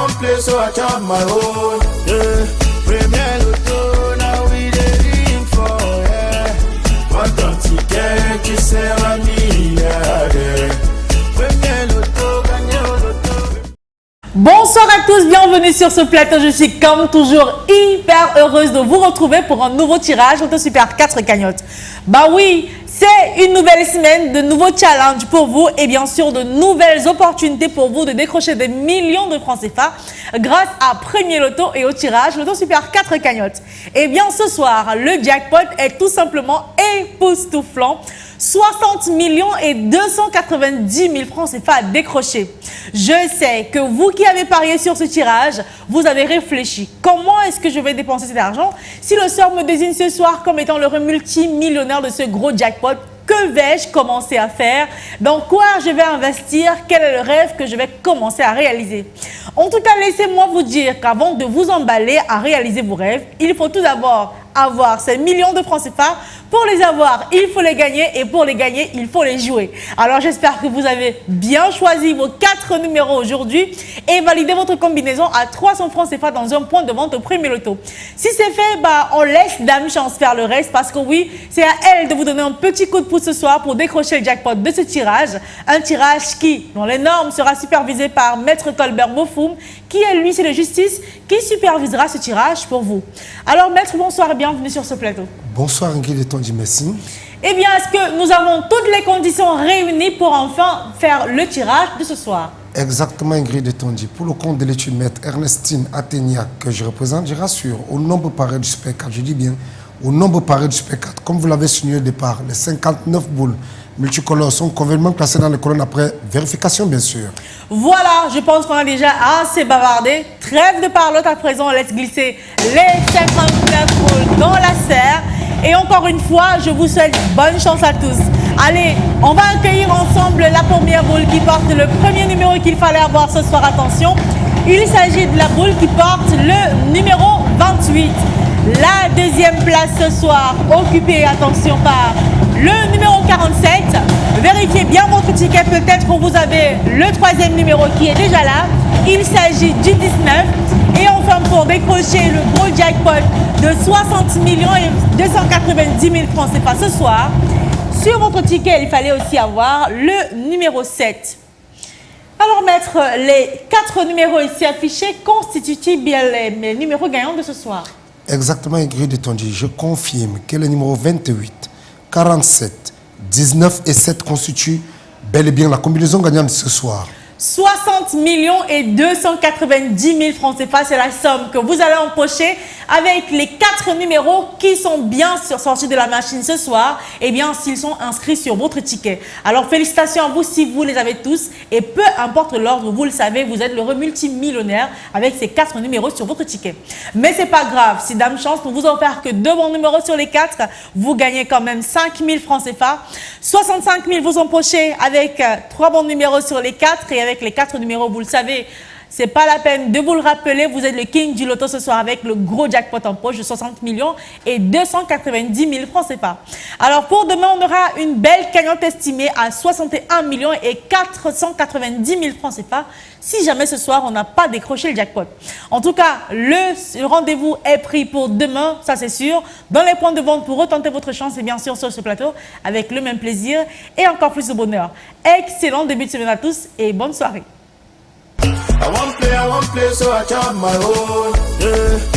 won't play, so I chop my own. Yeah. Premier Lotto, now we dey in for, yeah. What don't you get, qui sert à milliardaire. Premier Lotto, gagné au Lotto. Bonsoir à tous, bienvenue sur ce plateau. Je suis comme toujours hyper heureuse de vous retrouver pour un nouveau tirage Loto Super 4 cagnottes. Bah oui, c'est une nouvelle semaine, de nouveaux challenges pour vous et bien sûr de nouvelles opportunités pour vous de décrocher des millions de francs CFA grâce à Premier Loto et au tirage Loto Super 4 cagnottes. Et bien ce soir, le jackpot est tout simplement époustouflant. 60 millions et 290 000 francs CFA à décrocher. Je sais que vous qui avez parié sur ce tirage, vous avez réfléchi. Comment est-ce que je vais dépenser cet argent si le sort me désigne ce soir comme étant le multimillionnaire de ce gros jackpot? Que vais-je commencer à faire? Dans quoi je vais investir? Quel est le rêve que je vais commencer à réaliser? En tout cas, laissez-moi vous dire qu'avant de vous emballer à réaliser vos rêves, il faut tout d'abord avoir ces millions de francs CFA. Pour les avoir, il faut les gagner et pour les gagner, il faut les jouer. Alors j'espère que vous avez bien choisi vos 4 numéros aujourd'hui et validé votre combinaison à 300 francs CFA dans un point de vente au Premier Loto. Si c'est fait, bah, on laisse Dame Chance faire le reste parce que oui, c'est à elle de vous donner un petit coup de pouce ce soir pour décrocher le jackpot de ce tirage. Un tirage qui, dans les normes, sera supervisé par Maître Colbert Bofoum, qui est l'huissier de justice qui supervisera ce tirage pour vous. Alors Maître, bonsoir et bienvenue sur ce plateau. Bonsoir Ingrid et Tondi, merci. Eh bien, est-ce que nous avons toutes les conditions réunies pour enfin faire le tirage de ce soir? Exactement Ingrid et Tondi. Pour le compte de l'étude maître Ernestine Athénia que je représente, je rassure, au nombre paré du Super 4, je dis bien, au nombre paré du Super 4, comme vous l'avez signé au départ, les 59 boules multicolores sont convenablement classées dans les colonnes après vérification, bien sûr. Voilà, je pense qu'on a déjà assez bavardé. Trêve de parlotte à présent, laisse glisser les 59 boules dans la serre. Et encore une fois, je vous souhaite bonne chance à tous. Allez, on va accueillir ensemble la première boule qui porte le premier numéro qu'il fallait avoir ce soir. Attention, il s'agit de la boule qui porte le numéro 28. La deuxième place ce soir, occupée, attention, par le numéro 47. Vérifiez bien votre ticket, peut-être que vous avez le troisième numéro qui est déjà là. Il s'agit du 19. Et enfin, pour décrocher le gros jackpot de 60 millions et 290 000 francs CFA ce soir, sur votre ticket, il fallait aussi avoir le numéro 7. Alors, Maître, les 4 numéros ici affichés constituent bien les numéros gagnants de ce soir? Exactement, Ingrid et Tondi. Je confirme que les numéros 28, 47, 19 et 7 constituent bel et bien la combinaison gagnante de ce soir. 60 millions et 290 000 francs CFA, c'est la somme que vous allez empocher avec les 4 numéros qui sont bien sortis de la machine ce soir, et bien s'ils sont inscrits sur votre ticket. Alors félicitations à vous si vous les avez tous et peu importe l'ordre, vous le savez, vous êtes le multimillionnaire avec ces 4 numéros sur votre ticket. Mais c'est pas grave, si Dame Chance ne vous a offert que 2 bons numéros sur les 4, vous gagnez quand même 5 000 francs CFA. 65 000 vous empochez avec 3 bons numéros sur les 4 et avec les 4 numéros, vous le savez, c'est pas la peine de vous le rappeler, vous êtes le king du loto ce soir avec le gros jackpot en poche de 60 millions et 290 000 francs CFA. Alors pour demain, on aura une belle cagnotte estimée à 61 millions et 490 000 francs CFA si jamais ce soir on n'a pas décroché le jackpot. En tout cas, le rendez-vous est pris pour demain, ça c'est sûr, dans les points de vente pour retenter votre chance et bien sûr sur ce plateau avec le même plaisir et encore plus de bonheur. Excellent début de semaine à tous et bonne soirée. I won't play, so I chop my own. Yeah.